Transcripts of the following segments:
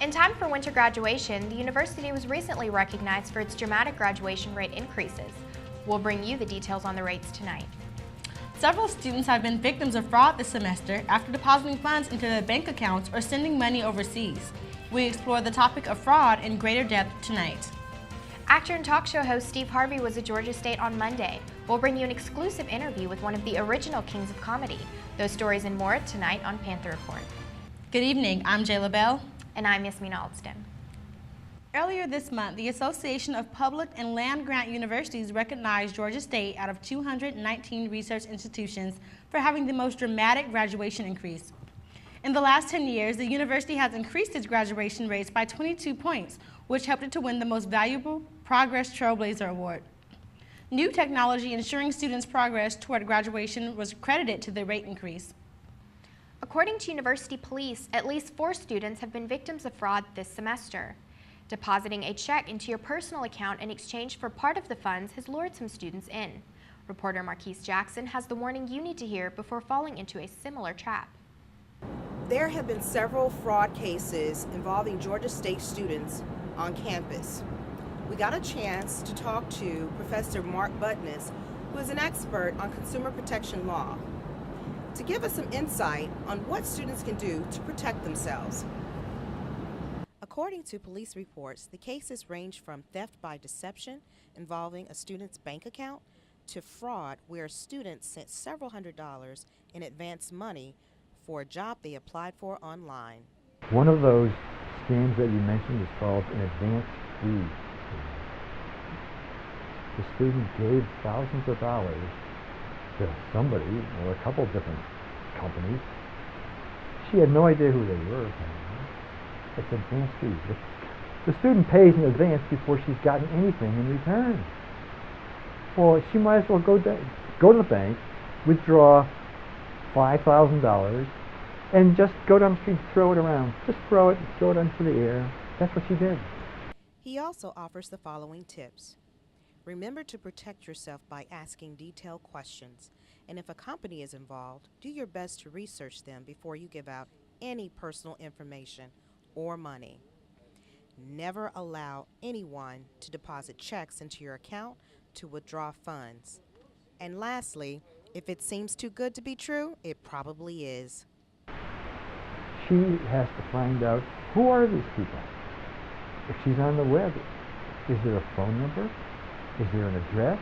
In time for winter graduation, the university was recently recognized for its dramatic graduation rate increases. We'll bring you the details on the rates tonight. Several students have been victims of fraud this semester after depositing funds into their bank accounts or sending money overseas. We explore the topic of fraud in greater depth tonight. Actor and talk show host Steve Harvey was at Georgia State on Monday. We'll bring you an exclusive interview with one of the original kings of comedy. Those stories and more tonight on Panther Report. Good evening, I'm Jayla Bell. And I'm Yasmina Alston. Earlier this month, the Association of Public and Land-Grant Universities recognized Georgia State out of 219 research institutions for having the most dramatic graduation increase. In the last 10 years, the university has increased its graduation rates by 22 points, which helped it to win the Most Valuable Progress Trailblazer Award. New technology ensuring students' progress toward graduation was credited to the rate increase. According to university police, at least 4 students have been victims of fraud this semester. Depositing a check into your personal account in exchange for part of the funds has lured some students in. Reporter Marquise Jackson has the warning you need to hear before falling into a similar trap. There have been several fraud cases involving Georgia State students on campus. We got a chance to talk to Professor Mark Butness, who is an expert on consumer protection law, to give us some insight on what students can do to protect themselves. According to police reports, the cases range from theft by deception involving a student's bank account to fraud where students sent several $100s in advance money for a job they applied for online. One of those schemes that you mentioned is called an advance fee. The student gave thousands of dollars to somebody or a couple different companies. She had no idea who they were. It's advance fees. The student pays in advance before she's gotten anything in return. Well, she might as well go to the bank, withdraw $5,000, and just go down the street and throw it around. Just throw it into the air. That's what she did. He also offers the following tips. Remember to protect yourself by asking detailed questions. And if a company is involved, do your best to research them before you give out any personal information or money. Never allow anyone to deposit checks into your account to withdraw funds. And lastly, if it seems too good to be true, it probably is. She has to find out, who are these people? If she's on the web, is there a phone number? Is there an address?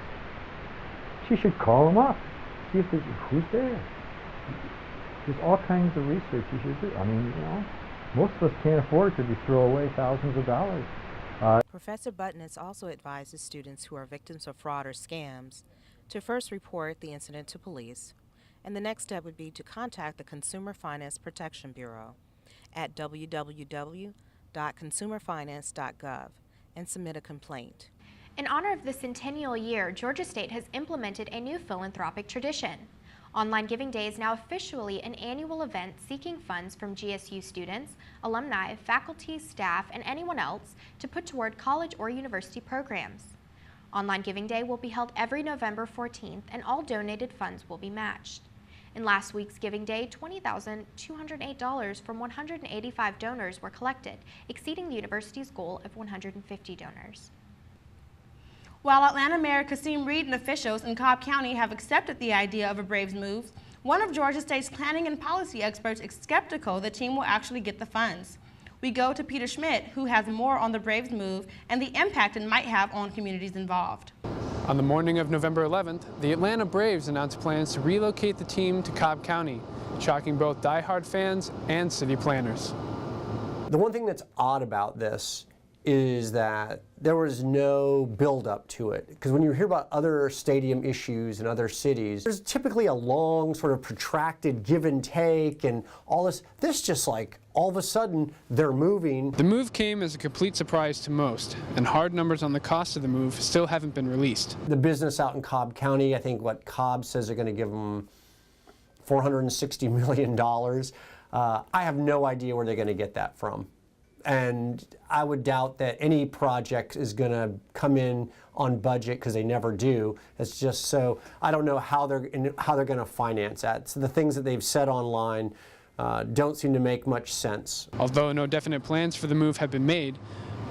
She should call them up, see if who's there. There's all kinds of research you should do. I mean, you know, most of us can't afford to throw away thousands of dollars. Professor Butness also advises students who are victims of fraud or scams to first report the incident to police, and the next step would be to contact the Consumer Finance Protection Bureau at www.consumerfinance.gov and submit a complaint. In honor of the centennial year, Georgia State has implemented a new philanthropic tradition. Online Giving Day is now officially an annual event seeking funds from GSU students, alumni, faculty, staff, and anyone else to put toward college or university programs. Online Giving Day will be held every November 14th, and all donated funds will be matched. In last week's Giving Day, $20,208 from 185 donors were collected, exceeding the university's goal of 150 donors. While Atlanta Mayor Kasim Reed and officials in Cobb County have accepted the idea of a Braves move, one of Georgia State's planning and policy experts is skeptical the team will actually get the funds. We go to Peter Schmidt, who has more on the Braves move and the impact it might have on communities involved. On the morning of November 11th, the Atlanta Braves announced plans to relocate the team to Cobb County, shocking both diehard fans and city planners. The one thing that's odd about this is that there was no build-up to it. Because when you hear about other stadium issues in other cities, there's typically a long, sort of protracted give and take and all this. This just like, all of a sudden, they're moving. The move came as a complete surprise to most, and hard numbers on the cost of the move still haven't been released. The business out in Cobb County, I think what Cobb says they're going to give them $460 million. I have no idea where they're going to get that from. And I would doubt that any project is going to come in on budget, because they never do. It's just so I don't know how they're going to finance that. So the things that they've said online, don't seem to make much sense. Although no definite plans for the move have been made,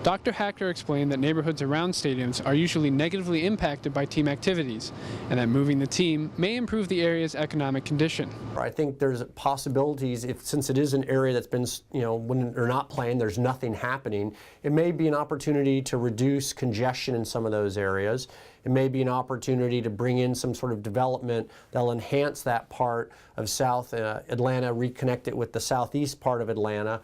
Dr. Hacker explained that neighborhoods around stadiums are usually negatively impacted by team activities, and that moving the team may improve the area's economic condition. I think there's possibilities, since it is an area that's been, when they're not playing, there's nothing happening, it may be an opportunity to reduce congestion in some of those areas. It may be an opportunity to bring in some sort of development that'll enhance that part of South Atlanta, reconnect it with the southeast part of Atlanta.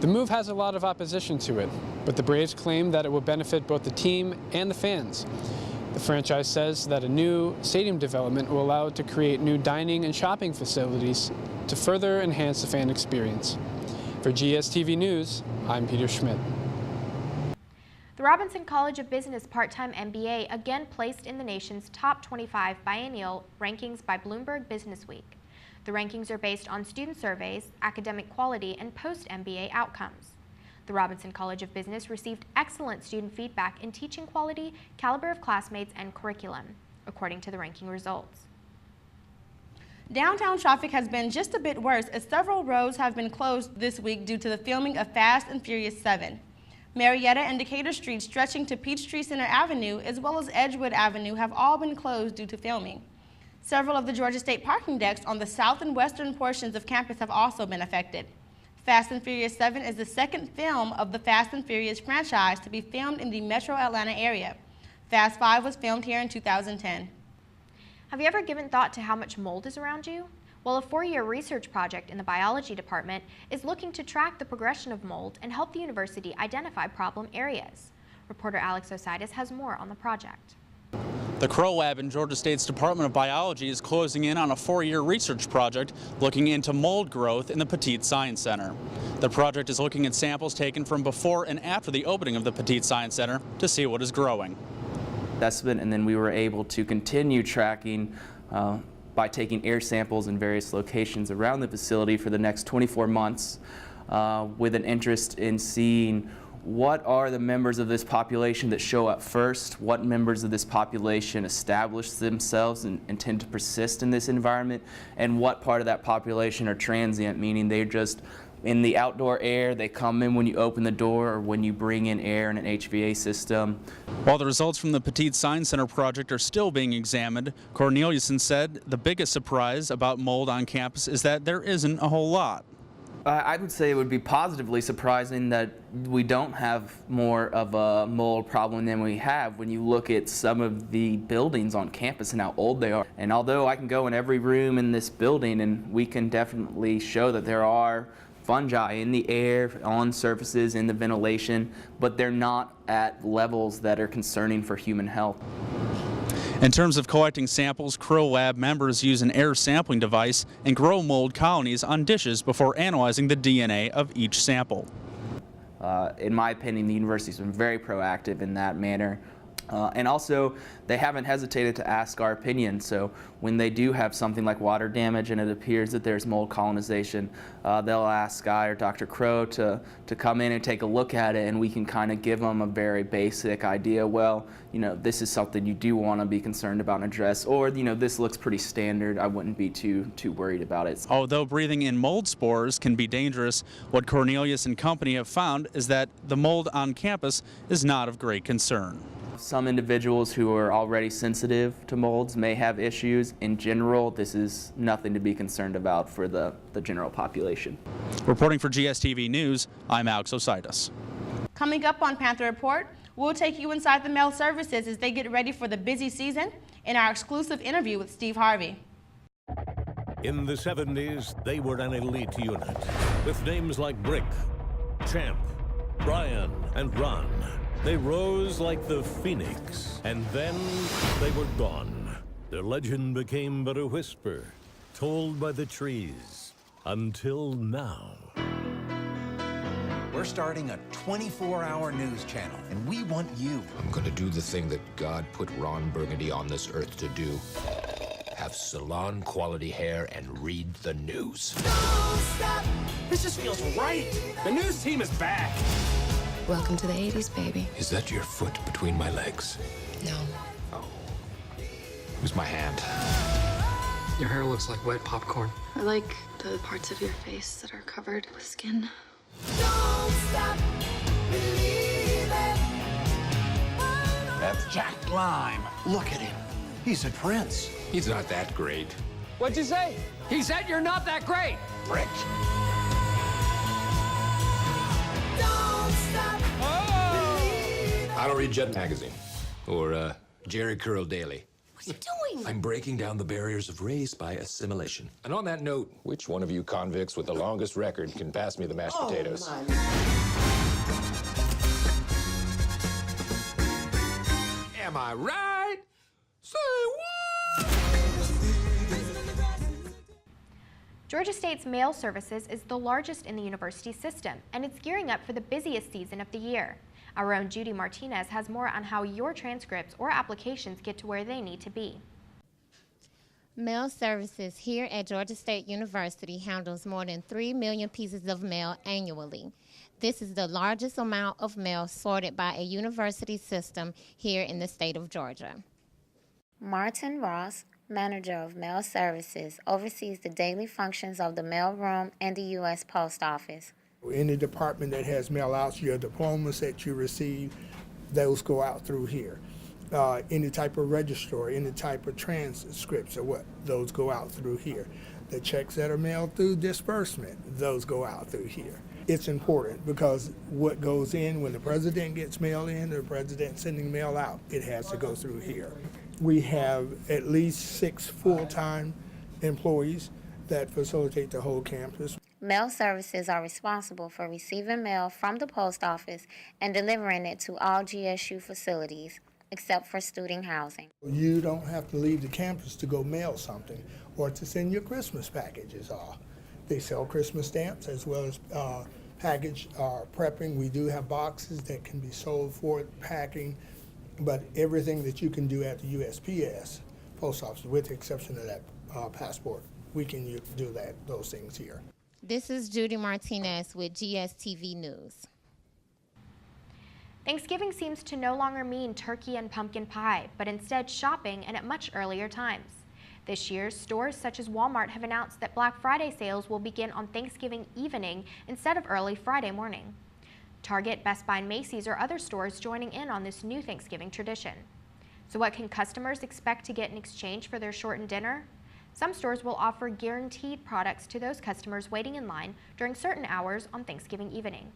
The move has a lot of opposition to it, but the Braves claim that it will benefit both the team and the fans. The franchise says that a new stadium development will allow it to create new dining and shopping facilities to further enhance the fan experience. For GSTV News, I'm Peter Schmidt. The Robinson College of Business part-time MBA again placed in the nation's top 25 biennial rankings by Bloomberg Businessweek. The rankings are based on student surveys, academic quality, and post-MBA outcomes. The Robinson College of Business received excellent student feedback in teaching quality, caliber of classmates, and curriculum, according to the ranking results. Downtown traffic has been just a bit worse as several roads have been closed this week due to the filming of Fast and Furious 7. Marietta and Decatur Street stretching to Peachtree Center Avenue as well as Edgewood Avenue have all been closed due to filming. Several of the Georgia State parking decks on the south and western portions of campus have also been affected. Fast and Furious 7 is the second film of the Fast and Furious franchise to be filmed in the metro Atlanta area. Fast 5 was filmed here in 2010. Have you ever given thought to how much mold is around you? Well, a 4-year research project in the biology department is looking to track the progression of mold and help the university identify problem areas. Reporter Alex Ositis has more on the project. The Crow Lab in Georgia State's Department of Biology is closing in on a 4-year research project looking into mold growth in the Petite Science Center. The project is looking at samples taken from before and after the opening of the Petite Science Center to see what is growing. And then we were able to continue tracking by taking air samples in various locations around the facility for the next 24 months with an interest in seeing what are the members of this population that show up first, what members of this population establish themselves and tend to persist in this environment, and what part of that population are transient, meaning they're just in the outdoor air, they come in when you open the door or when you bring in air in an HVA system. While the results from the Petite Science Center project are still being examined, Corneliuson said the biggest surprise about mold on campus is that there isn't a whole lot. I would say it would be positively surprising that we don't have more of a mold problem than we have when you look at some of the buildings on campus and how old they are. And although I can go in every room in this building and we can definitely show that there are fungi in the air, on surfaces, in the ventilation, but they're not at levels that are concerning for human health. In terms of collecting samples, Crow Lab members use an air sampling device and grow mold colonies on dishes before analyzing the DNA of each sample. In my opinion, the university's been very proactive in that manner. And also, they haven't hesitated to ask our opinion. So when they do have something like water damage and it appears that there's mold colonization, they'll ask I or Dr. Crow to come in and take a look at it, and we can kind of give them a very basic idea. Well, this is something you do want to be concerned about and address, or this looks pretty standard. I wouldn't be too worried about it. Although breathing in mold spores can be dangerous, what Cornelius and company have found is that the mold on campus is not of great concern. Some individuals who are already sensitive to molds may have issues. In general, this is nothing to be concerned about for the general population. Reporting for GSTV News, I'm Alex Ositis. Coming up on Panther Report, we'll take you inside the mail services as they get ready for the busy season in our exclusive interview with Steve Harvey. In the 70s, they were an elite unit with names like Brick, Champ, Brian, and Ron. They rose like the phoenix, and then they were gone. Their legend became but a whisper, told by the trees, until now. We're starting a 24-hour news channel, and we want you. I'm gonna do the thing that God put Ron Burgundy on this earth to do. Have salon-quality hair and read the news. Don't stop. This just feels right. The news team is back. Welcome to the 80s, baby. Is that your foot between my legs? No. Oh. It was my hand. Your hair looks like wet popcorn. I like the parts of your face that are covered with skin. Don't stop believing. That's Jack Lime. Look at him. He's a prince. He's not that great. What'd you say? He said you're not that great. Brick. Don't stop believing. I don't read Jet Magazine or Jerry Curl Daily. What are you doing? I'm breaking down the barriers of race by assimilation. And on that note, which one of you convicts with the longest record can pass me the mashed potatoes? Am I right? Say what? Georgia State's mail services is the largest in the university system, and it's gearing up for the busiest season of the year. Our own Judy Martinez has more on how your transcripts or applications get to where they need to be. Mail services here at Georgia State University handles more than 3 million pieces of mail annually. This is the largest amount of mail sorted by a university system here in the state of Georgia. Martin Ross, manager of mail services, oversees the daily functions of the mail room and the U.S. Post Office. Any department that has mail outs, your diplomas that you receive, those go out through here. Any type of register, any type of transcripts or what, those go out through here. The checks that are mailed through disbursement, those go out through here. It's important because what goes in when the president gets mail in or the president sending mail out, it has to go through here. We have at least 6 full-time employees that facilitate the whole campus. Mail services are responsible for receiving mail from the post office and delivering it to all GSU facilities, except for student housing. You don't have to leave the campus to go mail something or to send your Christmas packages off. They sell Christmas stamps as well as package prepping. We do have boxes that can be sold for packing, but everything that you can do at the USPS post office, with the exception of that passport, we can do those things here. This is Judy Martinez with GSTV News. Thanksgiving seems to no longer mean turkey and pumpkin pie, but instead shopping and at much earlier times. This year, stores such as Walmart have announced that Black Friday sales will begin on Thanksgiving evening instead of early Friday morning. Target, Best Buy, and Macy's are other stores joining in on this new Thanksgiving tradition. So what can customers expect to get in exchange for their shortened dinner? Some stores will offer guaranteed products to those customers waiting in line during certain hours on Thanksgiving evening.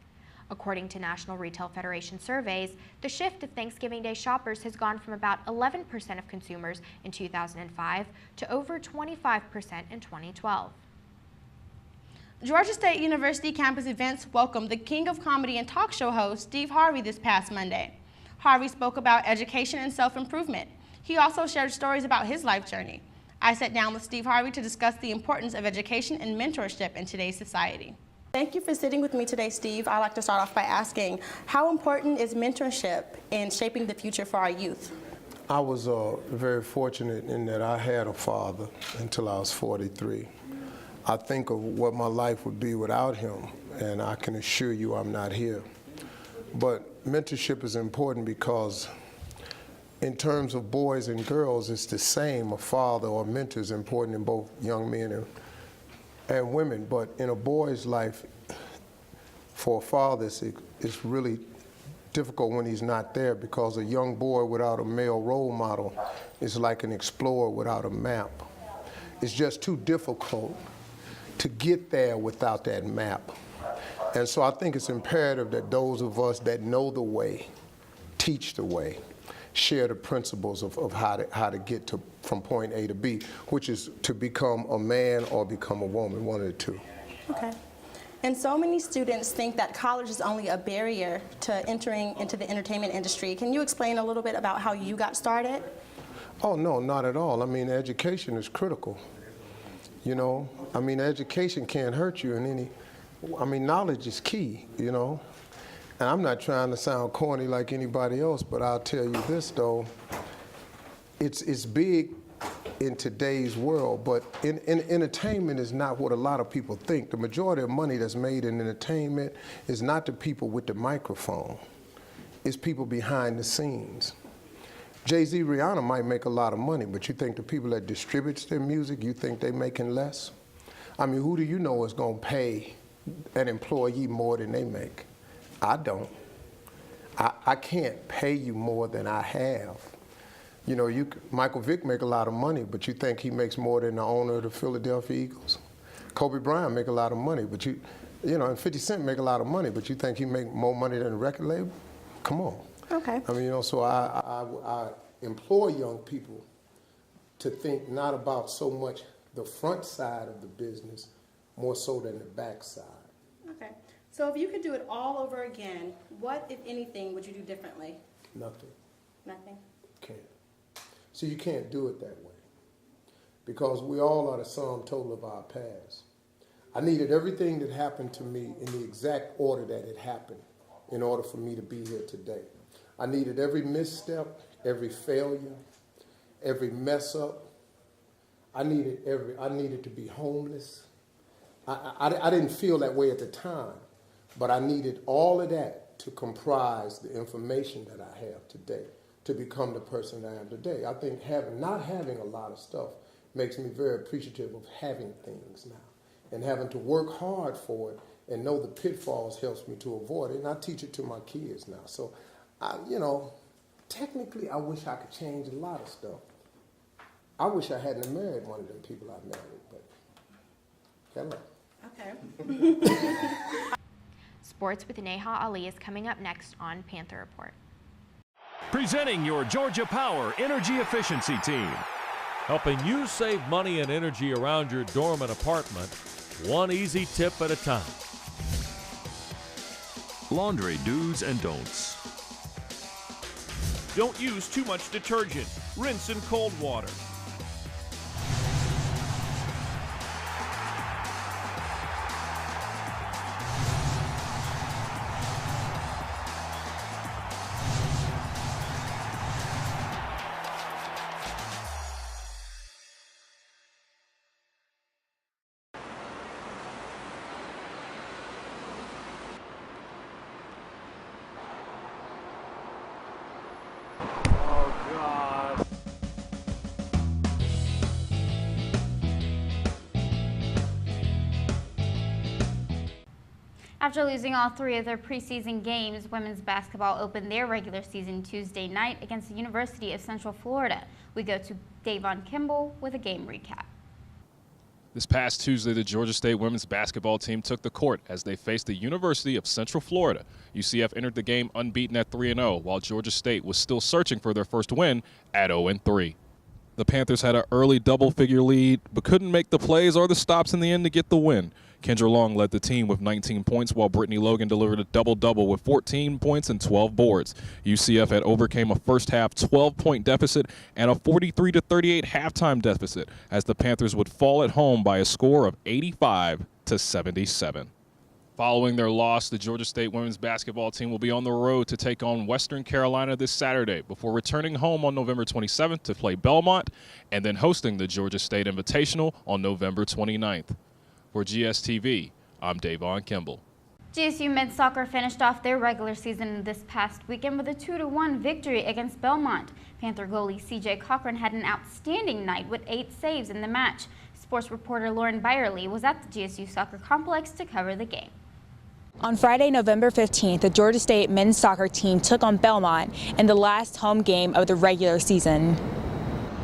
According to National Retail Federation surveys, the shift of Thanksgiving Day shoppers has gone from about 11% of consumers in 2005 to over 25% in 2012. Georgia State University campus events welcomed the king of comedy and talk show host Steve Harvey this past Monday. Harvey spoke about education and self-improvement. He also shared stories about his life journey. I sat down with Steve Harvey to discuss the importance of education and mentorship in today's society. Thank you for sitting with me today, Steve. I'd like to start off by asking, how important is mentorship in shaping the future for our youth? I was very fortunate in that I had a father until I was 43. I think of what my life would be without him, and I can assure you I'm not here. But mentorship is important because in terms of boys and girls, it's the same. A father or mentor is important in both young men and women. But in a boy's life, for a father, it's really difficult when he's not there, because a young boy without a male role model is like an explorer without a map. It's just too difficult to get there without that map. And so I think it's imperative that those of us that know the way, teach the way, share the principles of how to get from point A to B, which is to become a man or become a woman, one of the two. Okay. And so many students think that college is only a barrier to entering into the entertainment industry. Can you explain a little bit about how you got started? Oh, no, not at all. I mean, education is critical. You know, I mean, education can't hurt you in any, I mean, knowledge is key, you know. And I'm not trying to sound corny like anybody else, but I'll tell you this, though. It's big in today's world, but in entertainment is not what a lot of people think. The majority of money that's made in entertainment is not the people with the microphone. It's people behind the scenes. Jay-Z, Rihanna might make a lot of money, but you think the people that distributes their music, you think they making less? I mean, who do you know is going to pay an employee more than they make? I don't. I can't pay you more than I have. You know, Michael Vick make a lot of money, but you think he makes more than the owner of the Philadelphia Eagles? Kobe Bryant make a lot of money, but you know, and 50 Cent make a lot of money, but you think he make more money than a record label? Come on. Okay. I mean, you know, so I implore young people to think not about so much the front side of the business, more so than the back side. Okay. So if you could do it all over again, what, if anything, would you do differently? Nothing. Nothing? Can't. So you can't do it that way, because we all are the sum total of our past. I needed everything that happened to me in the exact order that it happened in order for me to be here today. I needed every misstep, every failure, every mess up. I needed to be homeless. I didn't feel that way at the time, but I needed all of that to comprise the information that I have today to become the person I am today. I think not having a lot of stuff makes me very appreciative of having things now, and having to work hard for it and know the pitfalls helps me to avoid it, and I teach it to my kids now. So, you know, technically I wish I could change a lot of stuff. I wish I hadn't married one of them people I married, but hello. Okay. Sports with Neha Ali is coming up next on Panther Report. Presenting your Georgia Power Energy Efficiency Team. Helping you save money and energy around your dorm and apartment, one easy tip at a time. Laundry do's and don'ts. Don't use too much detergent. Rinse in cold water. After losing all 3 of their preseason games, women's basketball opened their regular season Tuesday night against the University of Central Florida. We go to Davon Kimball with a game recap. This past Tuesday, the Georgia State women's basketball team took the court as they faced the University of Central Florida. UCF entered the game unbeaten at 3-0, while Georgia State was still searching for their first win at 0-3. The Panthers had an early double-figure lead, but couldn't make the plays or the stops in the end to get the win. Kendra Long led the team with 19 points, while Brittany Logan delivered a double-double with 14 points and 12 boards. UCF had overcame a first-half 12-point deficit and a 43-38 halftime deficit, as the Panthers would fall at home by a score of 85-77. Following their loss, the Georgia State women's basketball team will be on the road to take on Western Carolina this Saturday before returning home on November 27th to play Belmont and then hosting the Georgia State Invitational on November 29th. For GSTV, I'm Davon Kimball. GSU men's soccer finished off their regular season this past weekend with a 2-1 victory against Belmont. Panther goalie CJ Cochran had an outstanding night with 8 saves in the match. Sports reporter Lauren Byerly was at the GSU soccer complex to cover the game. On Friday, November 15th, the Georgia State men's soccer team took on Belmont in the last home game of the regular season.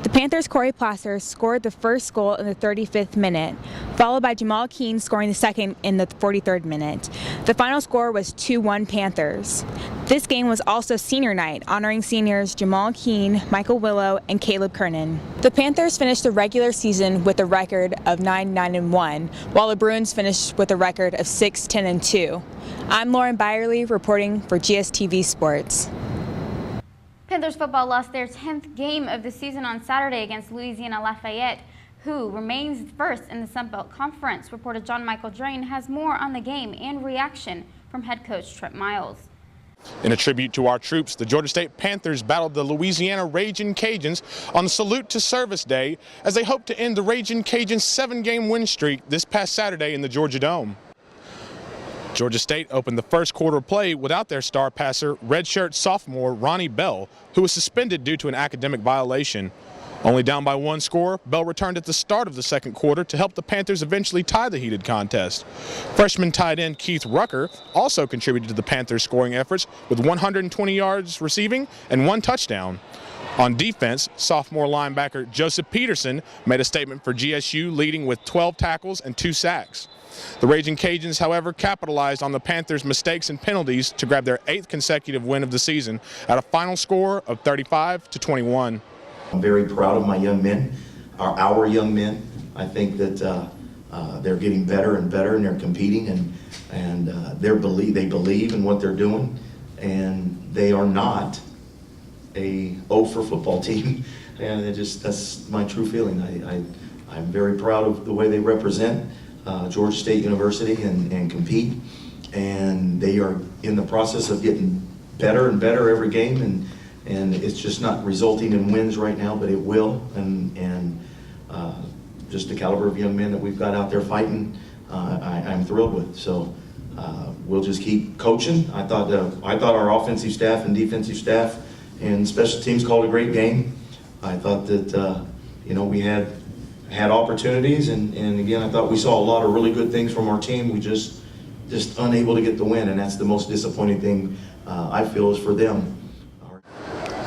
The Panthers' Corey Placer scored the first goal in the 35th minute, followed by Jamal Keene scoring the second in the 43rd minute. The final score was 2-1 Panthers. This game was also senior night, honoring seniors Jamal Keene, Michael Willow, and Caleb Kernan. The Panthers finished the regular season with a record of 9-9-1, while the Bruins finished with a record of 6-10-2. I'm Lauren Byerly reporting for GSTV Sports. Panthers football lost their 10th game of the season on Saturday against Louisiana Lafayette, who remains first in the Sun Belt Conference. Reporter John Michael Drain has more on the game and reaction from head coach Trent Miles. In a tribute to our troops, the Georgia State Panthers battled the Louisiana Ragin' Cajuns on Salute to Service Day as they hope to end the Ragin' Cajuns' 7-game win streak this past Saturday in the Georgia Dome. Georgia State opened the first quarter of play without their star passer, redshirt sophomore Ronnie Bell, who was suspended due to an academic violation. Only down by 1 score, Bell returned at the start of the second quarter to help the Panthers eventually tie the heated contest. Freshman tight end Keith Rucker also contributed to the Panthers' scoring efforts with 120 yards receiving and 1 touchdown. On defense, sophomore linebacker Joseph Peterson made a statement for GSU, leading with 12 tackles and 2 sacks. The Raging Cajuns, however, capitalized on the Panthers' mistakes and penalties to grab their 8th consecutive win of the season at a final score of 35-21. I'm very proud of my young men, our young men. I think that they're getting better and better, and they're competing, and they believe in what they're doing, and they are not a for football team, and that's my true feeling. I'm very proud of the way they represent Georgia State University and compete, and they are in the process of getting better and better every game, and it's just not resulting in wins right now, but it will, and just the caliber of young men that we've got out there fighting, I'm thrilled with. So we'll just keep coaching. I thought our offensive staff and defensive staff and special teams called a great game. I thought that we had opportunities, and again, I thought we saw a lot of really good things from our team. We just unable to get the win, and that's the most disappointing thing I feel is for them.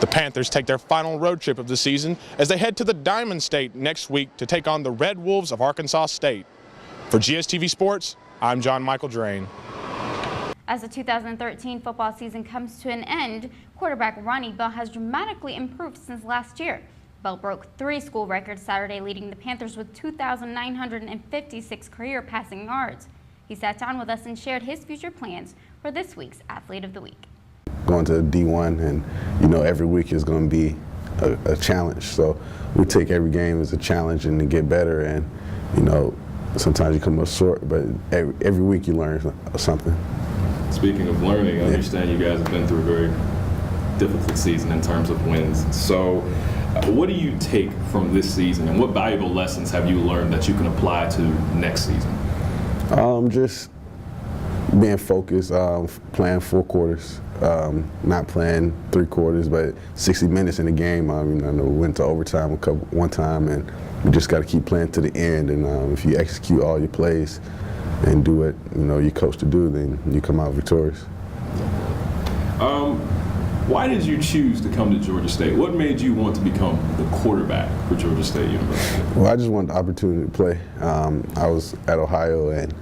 The Panthers take their final road trip of the season as they head to the Diamond State next week to take on the Red Wolves of Arkansas State. For GSTV Sports, I'm John Michael Drain. As the 2013 football season comes to an end, quarterback Ronnie Bell has dramatically improved since last year. Bell broke 3 school records Saturday, leading the Panthers with 2,956 career passing yards. He sat down with us and shared his future plans for this week's Athlete of the Week. Going to D1, and every week is going to be a challenge. So we take every game as a challenge and to get better. And sometimes you come up short, but every week you learn something. Speaking of learning, I understand you guys have been through a very difficult season in terms of wins. So what do you take from this season, and what valuable lessons have you learned that you can apply to next season? Just being focused, playing 4 quarters, not playing 3 quarters, but 60 minutes in the game. I know we went to overtime one time, and we just got to keep playing to the end. And if you execute all your plays and do what your coach to do, then you come out victorious. Why did you choose to come to Georgia State? What made you want to become the quarterback for Georgia State University? Well, I just wanted the opportunity to play. I was at Ohio, and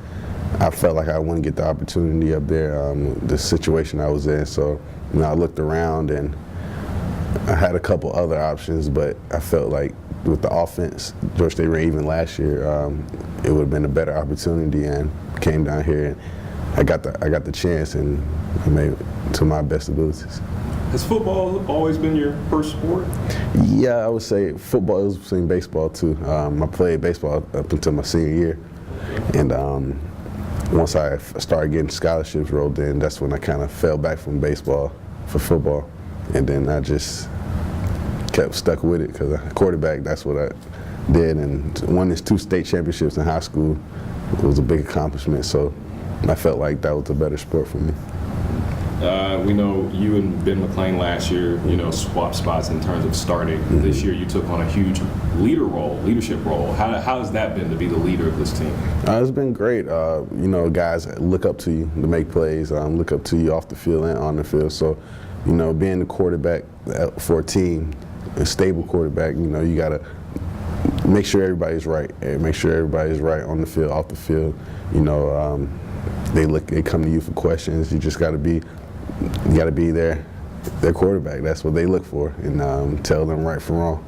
I felt like I wouldn't get the opportunity up there, the situation I was in. So I looked around, and I had a couple other options, but I felt like with the offense Georgia State ran even last year, it would have been a better opportunity, and came down here, and I got the chance, and I made it to my best abilities. Has football always been your first sport? Yeah, I would say football. It was between baseball too. I played baseball up until my senior year, and once I started getting scholarships rolled in, that's when I kind of fell back from baseball for football, and then I just kept stuck with it because quarterback. That's what I did, and won 2 state championships in high school. It was a big accomplishment, so I felt like that was a better sport for me. We know you and Ben McClain last year, swapped spots in terms of starting. Mm-hmm. This year you took on a huge leadership role. How has that been to be the leader of this team? It's been great. Guys look up to you to make plays, look up to you off the field and on the field. So, being the quarterback for a team, a stable quarterback, you got to make sure everybody's right, and make sure everybody's right on the field, off the field. They come to you for questions. You just got to be their quarterback. That's what they look for, and tell them right from wrong.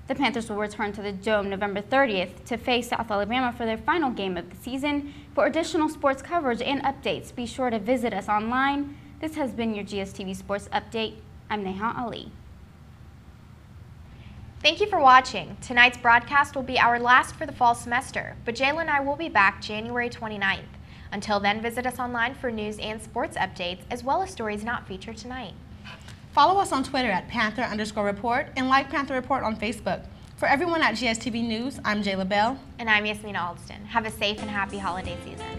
The Panthers will return to the Dome November 30th to face South Alabama for their final game of the season. For additional sports coverage and updates, be sure to visit us online. This has been your GSTV Sports Update. I'm Neha Ali. Thank you for watching. Tonight's broadcast will be our last for the fall semester, but Jayla and I will be back January 29th. Until then, visit us online for news and sports updates, as well as stories not featured tonight. Follow us on Twitter at Panther_Report and like Panther Report on Facebook. For everyone at GSTV News, I'm Jayla Bell. And I'm Yasmina Aldston. Have a safe and happy holiday season.